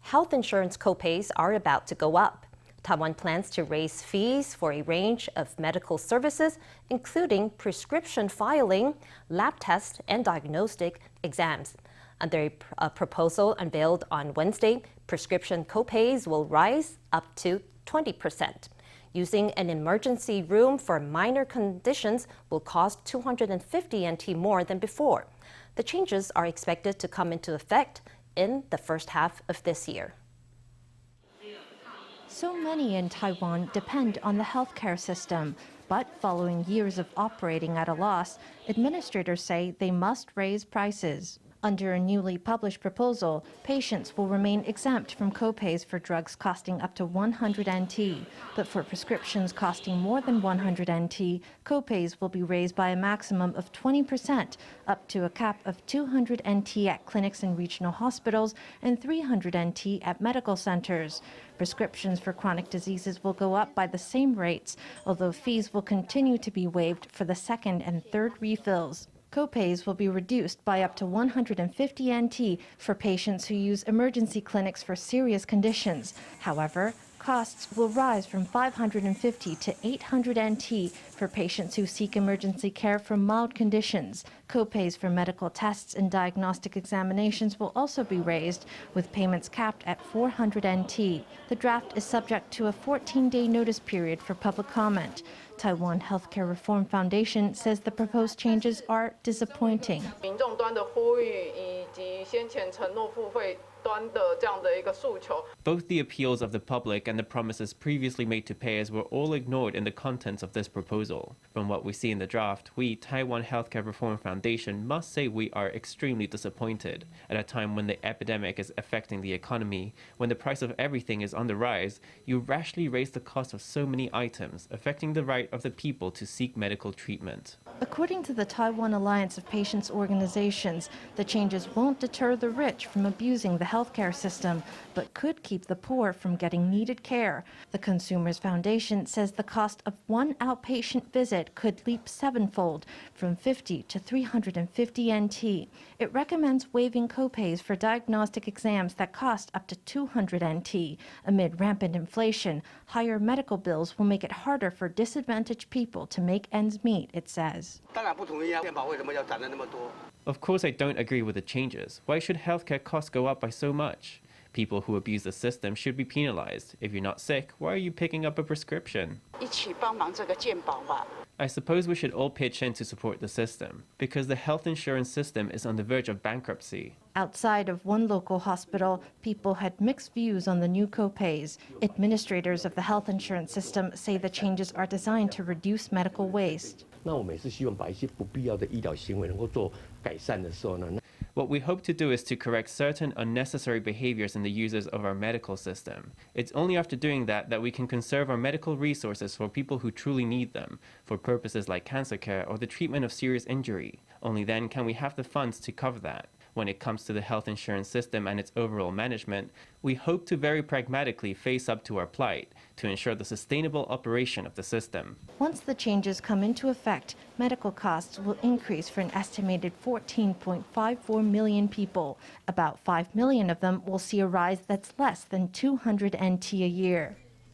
Health insurance copays are about to go up. Taiwan plans to raise fees for a range of medical services, including prescription filing, lab tests, and diagnostic exams. Under a proposal unveiled on Wednesday, prescription copays will rise up to 20%. Using an emergency room for minor conditions will cost 250 NT more than before. The changes are expected to come into effect in the first half of this year. So many in Taiwan depend on the healthcare system, but following years of operating at a loss, administrators say they must raise prices. Under a newly published proposal, patients will remain exempt from copays for drugs costing up to 100 NT. But for prescriptions costing more than 100 NT, copays will be raised by a maximum of 20%, up to a cap of 200 NT at clinics and regional hospitals and 300 NT at medical centers. Prescriptions for chronic diseases will go up by the same rates, although fees will continue to be waived for the second and third refills. Copays will be reduced by up to 150 NT for patients who use emergency clinics for serious conditions. However, costs will rise from 550 to 800 NT for patients who seek emergency care for mild conditions. Copays for medical tests and diagnostic examinations will also be raised, with payments capped at 400 NT. The draft is subject to a 14-day notice period for public comment. Taiwan Healthcare Reform Foundation says the proposed changes are disappointing. Both the appeals of the public and the promises previously made to payers were all ignored in the contents of this proposal. From what we see in the draft, we, Taiwan Healthcare Reform Foundation, must say we are extremely disappointed. At a time when the epidemic is affecting the economy, when the price of everything is on the rise, you rashly raise the cost of so many items, affecting the right of the people to seek medical treatment. According to the Taiwan Alliance of Patients Organizations, the changes won't deter the rich from abusing the healthcare system, but could keep the poor from getting needed care. The Consumers Foundation says the cost of one outpatient visit could leap sevenfold, from 50 to 350 NT. It recommends waiving copays for diagnostic exams that cost up to 200 NT. Amid rampant inflation, higher medical bills will make it harder for disadvantaged people to make ends meet, it says. Of course, I don't agree with the changes. Why should healthcare costs go up by so much? People who abuse the system should be penalized. If you're not sick, why are you picking up a prescription? I suppose we should all pitch in to support the system, because the health insurance system is on the verge of bankruptcy. Outside of one local hospital, people had mixed views on the new copays. Administrators of the health insurance system say the changes are designed to reduce medical waste. What we hope to do is to correct certain unnecessary behaviors in the users of our medical system. It's only after doing that we can conserve our medical resources for people who truly need them, for purposes like cancer care or the treatment of serious injury. Only then can we have the funds to cover that. When it comes to the health insurance system and its overall management, we hope to very pragmatically face up to our plight to ensure the sustainable operation of the system. Once the changes come into effect, medical costs will increase for an estimated 14.54 million people. About 5 million of them will see a rise that's less than 200 NT a year.